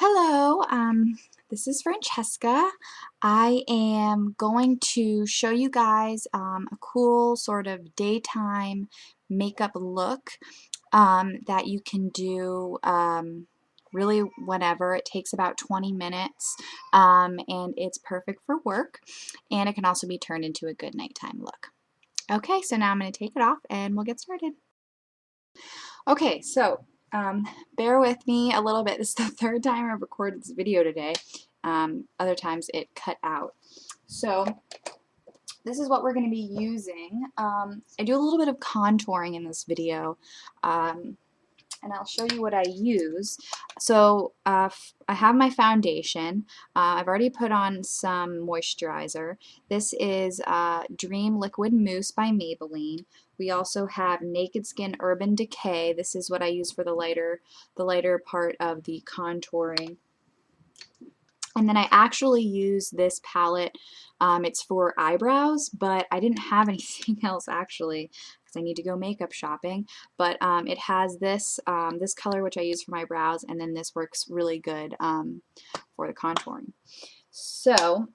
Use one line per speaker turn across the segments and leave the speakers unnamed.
Hello, this is Francesca. I am going to show you guys a cool sort of daytime makeup look that you can do really whenever. It takes about 20 minutes and it's perfect for work, and it can also be turned into a good nighttime look. Okay, so now I'm going to take it off and we'll get started. Okay, so bear with me a little bit. This is the third time I've recorded this video today. Other times it cut out. So this is what we're going to be using. I do a little bit of contouring in this video, and I'll show you what I use. So I have my foundation. I've already put on some moisturizer. This is Dream Liquid Mousse by Maybelline. We also have Naked Skin Urban Decay. This is what I use for the lighter part of the contouring. And then I actually use this palette. It's for eyebrows, but I didn't have anything else actually because I need to go makeup shopping. But it has this this color, which I use for my brows, and then this works really good for the contouring. So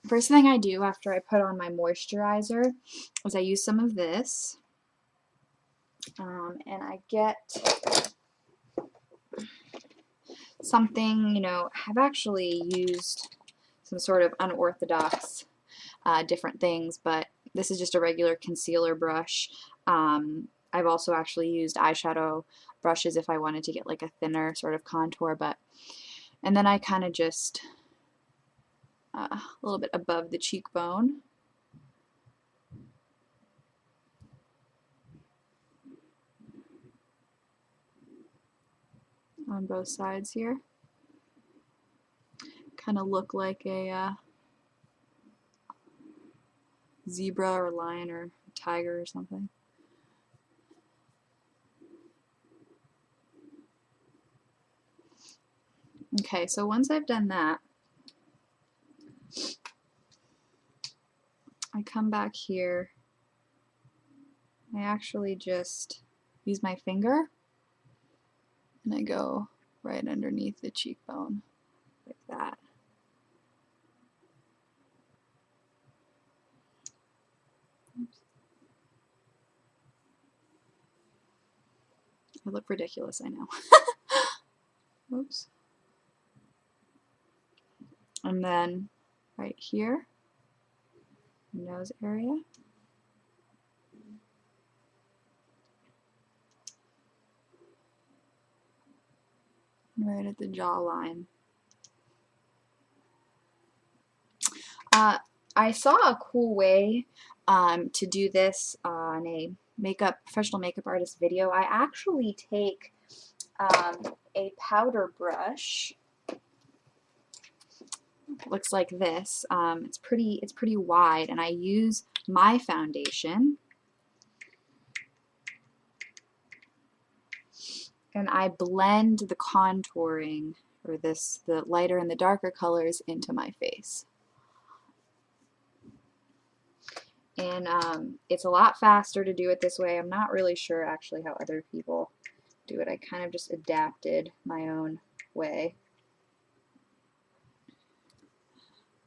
first thing I do after I put on my moisturizer is I use some of this, and I get something, I've actually used some sort of unorthodox different things, but this is just a regular concealer brush. I've also actually used eyeshadow brushes if I wanted to get like a thinner sort of contour, and then I kind of just a little bit above the cheekbone. On both sides here. Kind of look like a zebra or lion or tiger or something. Okay, so once I've done that, I come back here. I actually just use my finger and I go right underneath the cheekbone like that. Oops. I look ridiculous, I know. Oops. And then right here, nose area. Right at the jawline. I saw a cool way to do this on a professional makeup artist video. I actually take a powder brush. It looks like this. It's pretty wide, and I use my foundation. And I blend the contouring, or the lighter and the darker colors, into my face. And it's a lot faster to do it this way. I'm not really sure actually how other people do it. I kind of just adapted my own way.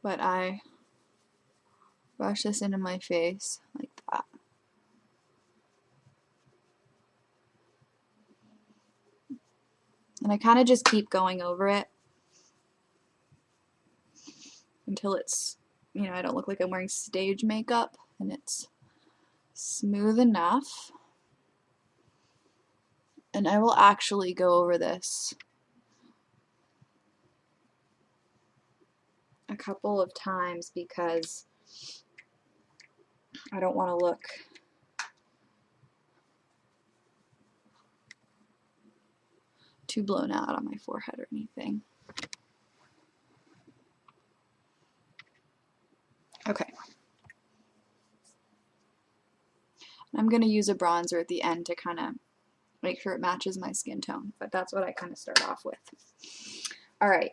But I brush this into my face like that. And I kind of just keep going over it until it's, I don't look like I'm wearing stage makeup and it's smooth enough. And I will actually go over this a couple of times because I don't want to look too blown out on my forehead or anything. Okay. I'm going to use a bronzer at the end to kind of make sure it matches my skin tone, but that's what I kind of start off with. All right.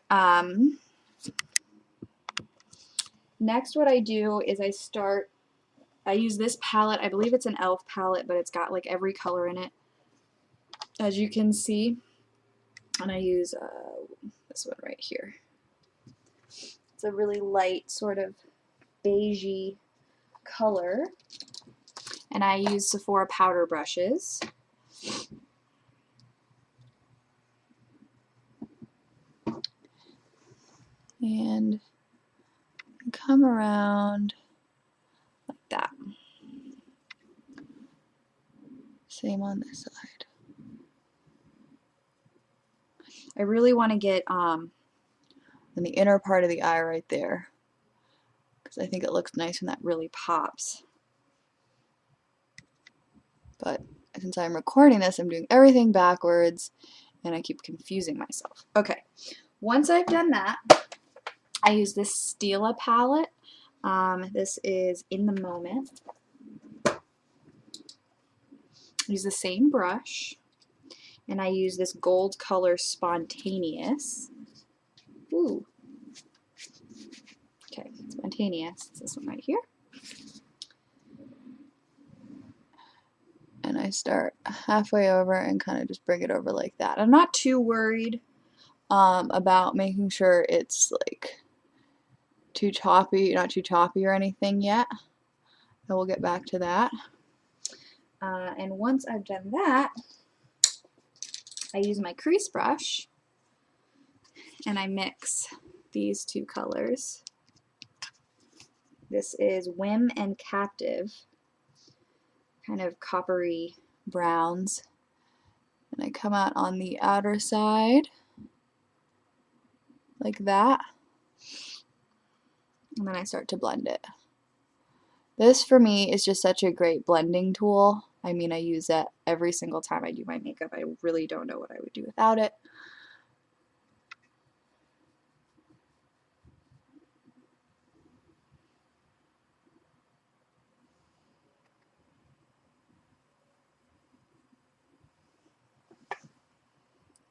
Next, what I do is I use this palette. I believe it's an e.l.f. palette, but it's got like every color in it, as you can see. And I use this one right here. It's a really light sort of beigey color. And I use Sephora powder brushes. And come around like that. Same on this side. I really want to get in the inner part of the eye right there, because I think it looks nice when that really pops. But since I'm recording this, I'm doing everything backwards and I keep confusing myself. Okay, once I've done that, I use this Stila palette. This is In the Moment. I use the same brush, and I use this gold color Spontaneous. Ooh. Okay, Spontaneous. It's this one right here. And I start halfway over and kind of just bring it over like that. I'm not too worried about making sure it's like too choppy, not too choppy or anything yet. I will get back to that. And once I've done that, I use my crease brush and I mix these two colors. This is Whim and Captive, kind of coppery browns. And I come out on the outer side like that. And then I start to blend it. This for me is just such a great blending tool. I mean, I use it every single time I do my makeup. I really don't know what I would do without it.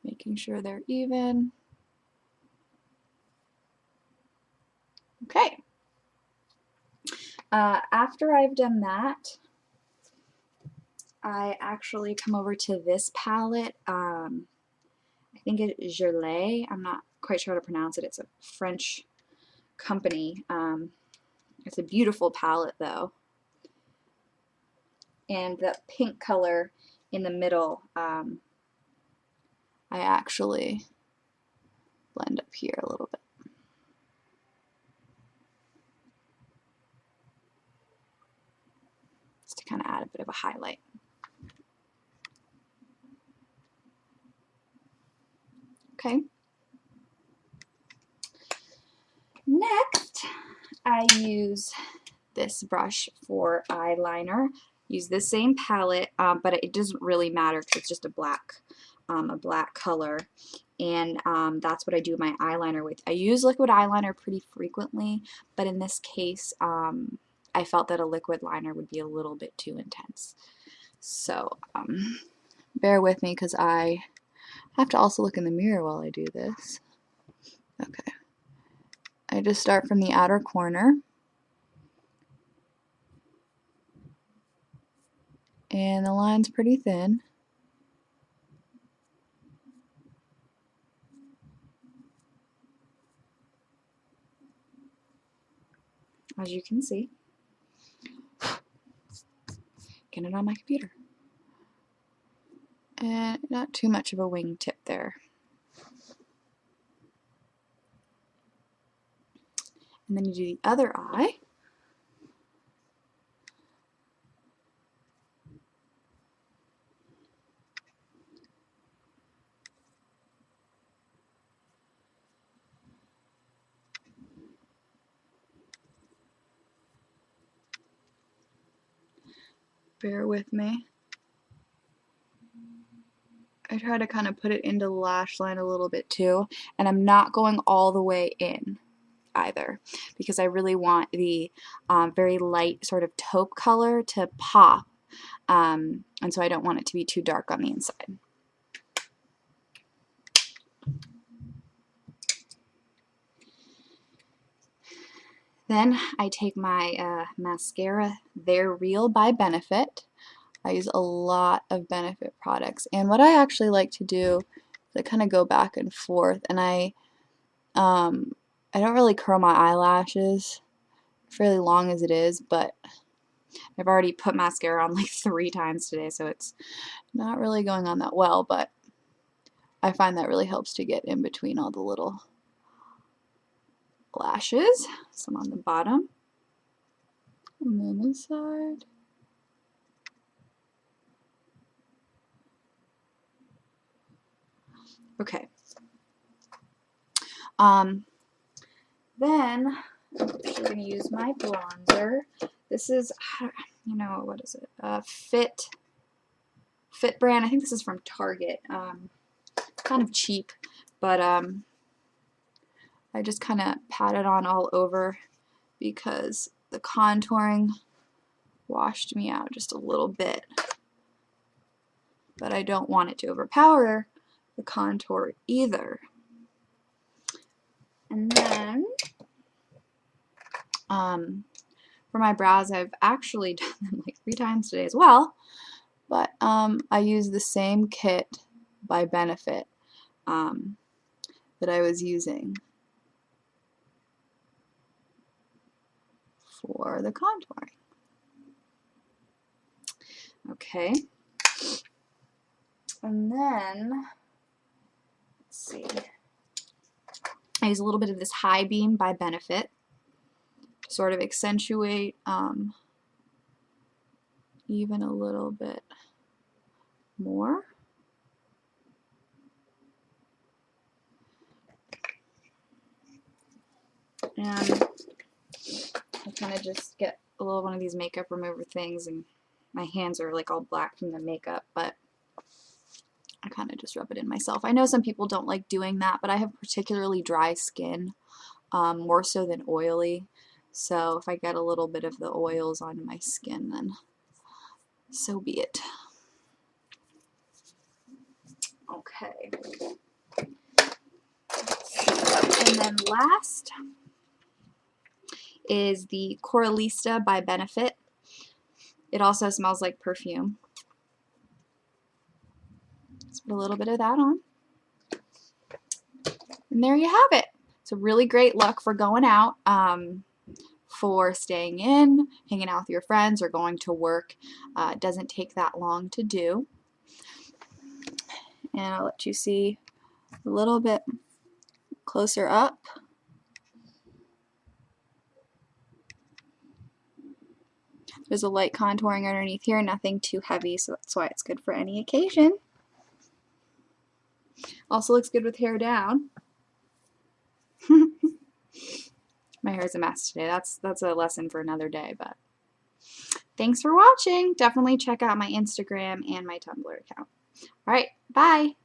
Making sure they're even. Okay. After I've done that, I actually come over to this palette. I think it's Gerlet. I'm not quite sure how to pronounce it. It's a French company. It's a beautiful palette though. And the pink color in the middle, I actually blend up here a little bit. Just to kind of add a bit of a highlight. Okay. Next, I use this brush for eyeliner. Use the same palette, but it doesn't really matter because it's just a black color, and that's what I do my eyeliner with. I use liquid eyeliner pretty frequently, but in this case, I felt that a liquid liner would be a little bit too intense. So bear with me because I have to also look in the mirror while I do this. Okay. I just start from the outer corner. And the line's pretty thin. As you can see. Get it on my computer. And not too much of a wingtip there. And then you do the other eye. Bear with me. I try to kind of put it into the lash line a little bit too, and I'm not going all the way in either because I really want the very light sort of taupe color to pop, and so I don't want it to be too dark on the inside. Then I take my mascara, They're Real by Benefit. I use a lot of Benefit products, and what I actually like to do is I kind of go back and forth, and I I don't really curl my eyelashes, fairly long as it is, but I've already put mascara on like 3 times today, so it's not really going on that well, but I find that really helps to get in between all the little lashes. Some on the bottom, and then this side. Okay. Then I'm going to use my bronzer. This is, you know, what is it? Fit brand. I think this is from Target. Kind of cheap, but I just kind of pat it on all over because the contouring washed me out just a little bit. But I don't want it to overpower the contour either. And then for my brows, I've actually done them like 3 times today as well, but I use the same kit by Benefit that I was using for the contouring. Okay, and then let's see, I use a little bit of this High Beam by Benefit to sort of accentuate even a little bit more. And I kind of just get a little one of these makeup remover things, and my hands are like all black from the makeup, but I kind of just rub it in myself. I know some people don't like doing that, but I have particularly dry skin, more so than oily. So if I get a little bit of the oils on my skin, then so be it. Okay. And then last is the Coralista by Benefit. It also smells like perfume. Let's put a little bit of that on. And there you have it. It's a really great look for going out, for staying in, hanging out with your friends, or going to work. It doesn't take that long to do. And I'll let you see a little bit closer up. There's a light contouring underneath here, nothing too heavy, so that's why it's good for any occasion. Also looks good with hair down. My hair is a mess today. That's a lesson for another day, but thanks for watching. Definitely check out my Instagram and my Tumblr account. All right, bye.